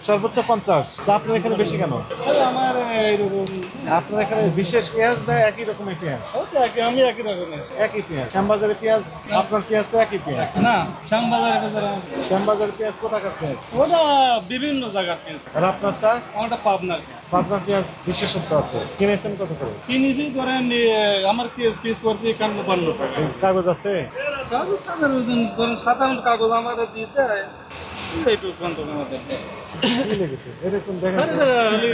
সর্বোচ্চ 50। তো আপনার এখানে বেশি কেন? আমার এইরকম আপনার এখানে বিশেষ পেঁয়াজ না একই রকমের পেঁয়াজ? আমি একই রকমের। একই পেঁয়াজ। শ্যামবাজারের পেঁয়াজ আপনার পেঁয়াজ তো একই পেঁয়াজ। না, শ্যামবাজারের শ্যামবাজারের পেঁয়াজ কোথাকার পেঁয়াজ? ওটা বিভিন্ন জায়গার পেঁয়াজ। আর আপনারটা? আমারটা পাবনার পেঁয়াজ। পাবনার পেঁয়াজ বিশেষত্ব আছে। কিনেছেন কত করে? কিনেছি ধরেন আমার পিস করছে 51-52 টাকা। কাগজ আছে? কাগজ ধরেন সাধারণ কাগজ আমার দিতে এইটুকু আমাদের কি লেগেছে? এরকম দেখেন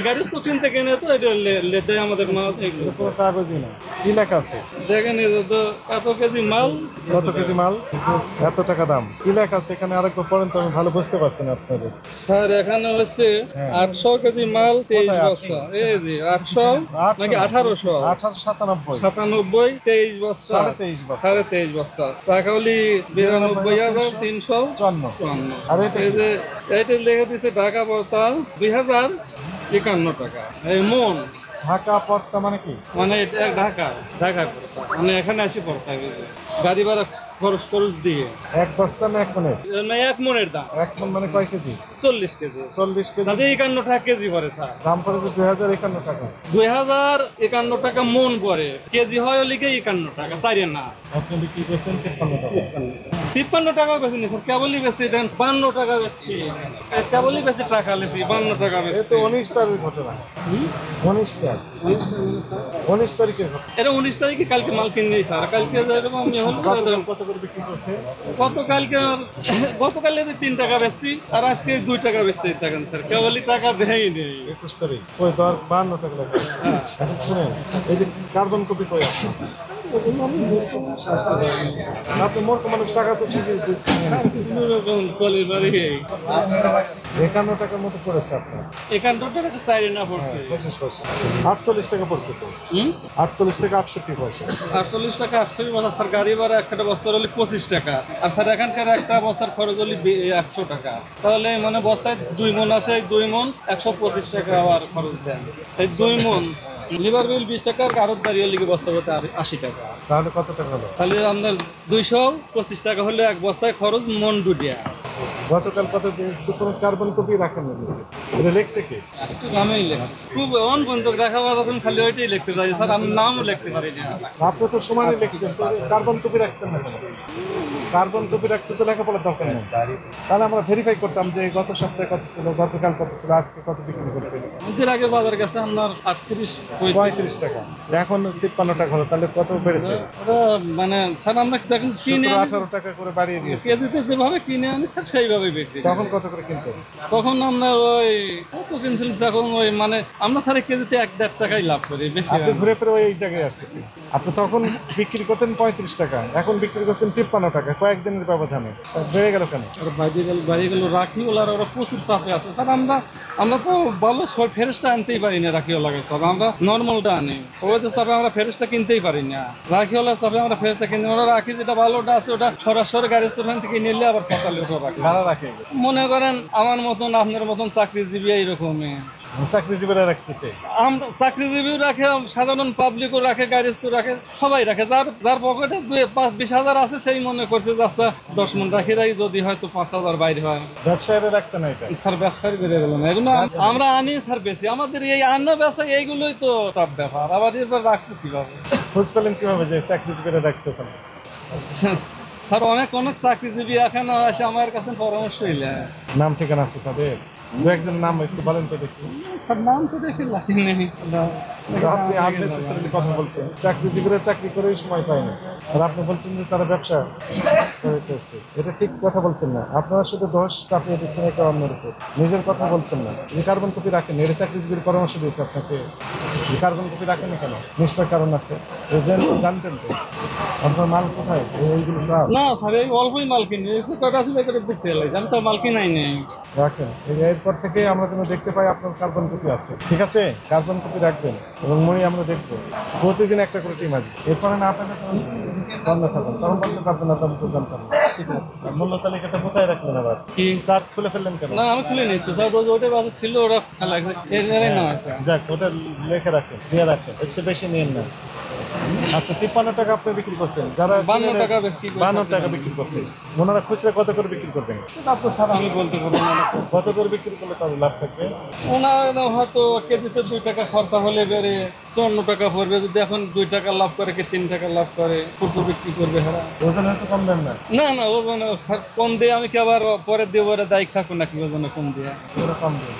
গাড়ি তো কিনতে কিনে তো এটা লেতে আমাদের মাল কোনো কাগজই না। কি লেখা আছে দেখেন তো কত কেজি মাল, কত কেজি মাল, এত টাকা দাম। কি লেখা আছে এখানে আরেকবার পড়েন তো, আমি ভালো বুঝতে পারছি না আপনাদের। স্যার এখানে হচ্ছে 800 কেজি মাল 23 বস্তা। এই যে 800 নাকি 1800 97 23 বস্তা 23.5 বস্তা। টাকা হলি 92,354। আর এটা এই যে এটা লিখে দিছে ঢাকা বস্তা 2051 টাকা। এই মন ঢাকা পড়তা মানে কি? মানে ঢাকা পড়তা মানে এখানে আসি পড়তা গাড়ি ভাড়া খরচ দিয়ে। এক বস্তা না এক মনের? এক মনের দাম। এক মন মানে কয় কেজি? 40 কেজি। 40 কেজি। তাতে 51 টাকা কেজি পড়ে স্যার। দাম পড়ে 2051 টাকা। 2051 টাকা মন পড়ে, কেজি হয় লিখে 51 টাকা, চাইরে না। আপনি বিক্রি করছেন 53 টাকা। 53 টাকা বেশি নি স্যার, কেবলই বেশি দেন 52 টাকা বেশি, কেবলই বেশি টাকা লেছি 52 টাকা এ বেশি। তো 19 তারিখের ঘটনা। 19 তারিখ, 19 তারিখের ঘটনা। এটা 19 তারিখে কালকে মাল কিনে স্যার, কালকে যেরকম কত করে বিক্রি করছে? গতকালে 3 টাকা বেশি আর আজকে 2 টাকা বেশি থাকেন স্যার, কেবলই টাকা দেয় নেই। 21 তারিখ ওই তো আর 52 টাকা লাগে। এখন শুনেন, এই যে কার্বন কপি কই আছে? আপনি মূর্খ মানুষ, টাকা তো ঠিকই চলে স্যার 51 টাকার মতো পড়েছে আপনার। 51 টাকা চাইরে না পড়ছে। 25 পয়সা। 48 টাকা পড়ছে তো। 48 টাকা 68 পয়সা। 48 টাকা 68 বস্তা স্যার, গাড়ি ভাড়া একটা বস্তার হলে 25 টাকা। আর স্যার এখানকার একটা বস্তার খরচ হলে 100 টাকা। তাহলে মানে বস্তায় 2 মন আসে, 2 মন 125 টাকা আবার খরচ দেন। এই 2 মন লিভার বিল 20 টাকা, আর কারোর দাঁড়িয়ে লিখে বস্তা করতে 80 টাকা। তাহলে কত টাকা হলো? তাহলে আপনার 225 টাকা হলে এক বস্তায় খরচ মন 2 টাকা। গতকাল কত কোনো কার্বন কপি রাখেন না? এটা লিখছে কি? একটু নামেই লেখছে, খুব অন বন্ধক রাখা তখন খালি ওইটাই লিখতে পারি স্যার, আমি নামও লিখতে পারি না। আপনি তো সমানে লিখছেন, কার্বন কপি রাখছেন না কেন? কার্বন কপি রাখতে তো লেখাপড়ার দরকার নেই। তাহলে আমরা ভেরিফাই করতাম যে গত সপ্তাহে কত ছিল, গতকাল কত ছিল, আজকে কত বিক্রি করছিল। ঈদের আগে বাজার গেছে আপনার 35 টাকা, এখন 53 টাকা হলো, তাহলে কত বেড়েছে? ওটা মানে স্যার আমরা দেখেন কিনে 18 টাকা করে বাড়িয়ে দিয়েছে। কেজিতে যেভাবে কিনে আনি স্যার সেইভাবে বিক্রি। তখন কত করে কিনছেন? তখন আপনার ওই কত কিনছিলেন তখন, ওই মানে আমরা স্যার কেজিতে 1-1.5 টাকাই লাভ করি বেশি। আপনি ঘুরে ফিরে ওই জায়গায় আসতেছি। আপনি তখন বিক্রি করতেন 35 টাকা, এখন বিক্রি করছেন 53 টাকা, কয়েকদিনের ব্যবধানে বেড়ে গেল কেন? বাইরে গেল রাখিওয়ালার ওরা প্রচুর চাপে আছে স্যার। আমরা তো ভালো ফেরেসটা আনতেই পারি না রাখিওয়ালাকে স্যার, আমরা নর্মালটা আনি। ওদের চাপে আমরা ফেরেসটা কিনতেই পারি না, রাখিওয়ালার চাপে আমরা ফেরেসটা কিনতে। ওরা রাখি যেটা ভালোটা আছে ওটা সরাসরি গাড়ির স্টেশন থেকে নিলে আবার সকালে ওটা রাখি। ভাড়া রাখে মনে করেন আমার মতন আপনার মতন চাকরিজীবী এইরকমই চাকরিজীবীরা রাখতেছে। আমরা চাকরিজীবীও রাখে, সাধারণ পাবলিকও রাখে, গাড়িস্থ রাখে, সবাই রাখে। যার পকেটে 2-5-20 হাজার আছে সেই মনে করছে যে আচ্ছা 10 মন রাখি রাখি, যদি হয়তো 5,000 বাইরে হয়। ব্যবসায়ীরা রাখছে না এটা স্যার ব্যবসায়ী বেড়ে গেল না, এগুলো আমরা আনি স্যার বেশি। আমাদের এই আনা ব্যবসা এইগুলোই তো টাফ ব্যাপার, আবার এবার রাখবো কিভাবে? খোঁজ পেলেন কিভাবে যে চাকরিজীবীরা রাখছে ওখানে? স্যার অনেক চাকরিজীবী এখানে আসে আমার কাছে পরামর্শ হইলে। নাম ঠিকানা আছে তাদের? দু একজনের নাম একটু বলেন তো দেখি। স্যার নাম তো দেখে লাইন নেই। আপনি আননেসেসারিলি কথা বলছেন। চাকরিজীবীরা চাকরি করেই সময় পায় না, আর আপনি বলছেন যে তারা ব্যবসা করছে। এটা ঠিক কথা বলছেন না। আপনারা শুধু দোষ চাপিয়ে দিচ্ছেন একে অন্যের উপর, নিজের কথা বলছেন না। এই কার্বন কপি রাখেন, এটা চাকরিজীবীর পরামর্শ দিয়েছে আপনাকে। এই কার্বন কপি রাখেন কেন? নিশ্চয় কারণ আছে, জানতেন তো। আপনার মাল কোথায়? এইগুলো সব না স্যার, এই অল্পই মাল কিনি, কটা ছিল বেশি লাগছে, আমি তো মাল কিনাই নেই। রাখেন, এরপর থেকে আমরা যেন দেখতে পাই আপনার কার্বন কপি আছে। ঠিক আছে, কার্বন কপি রাখবেন এবং মনে আমরা দেখবো প্রতিদিন একটা করে টিম আসবে। এরপরে না আপনাকে বন্ধ থাকবেন, তখন বলতে পারবেন না, তখন তো জানতাম। ঠিক আছে স্যার, মূল্য তালিকাটা কোথায় রাখলেন? আবার কি চার্জ খুলে ফেললেন কেন? না আমি খুলে নিই তো স্যার, রোজ ওইটা বাসা ছিল, ওরা ফেলা এর না আছে। যাক, ওটা লেখে রাখেন, দিয়ে রাখেন, এর চেয়ে বেশি নিয়েন না। আচ্ছা 53 টাকা আপনি বিক্রি করছেন, যারা 52 টাকা বিক্রি করছেন। 52 টাকা বিক্রি করছেন, ওনারা খুচরা কত করে বিক্রি করবেন? তা তো স্যার আমি বলতে পারবো না। কত করে বিক্রি করলে তাদের লাভ থাকবে? ওনার হয়তো কেজিতে 2 টাকা খরচা হলে বেড়ে 54 টাকা পড়বে। যদি এখন 2 টাকা লাভ করে কি 3 টাকা লাভ করে, প্রচুর বিক্রি করবে হারা। ওজন হয়তো কম দেন না, না না, ওজনে স্যার কম দিয়ে আমি কি আবার পরে দিয়ে ওরা দায়িত্ব থাকুন নাকি ওজনে কম দিয়ে? ওরা কম দেন।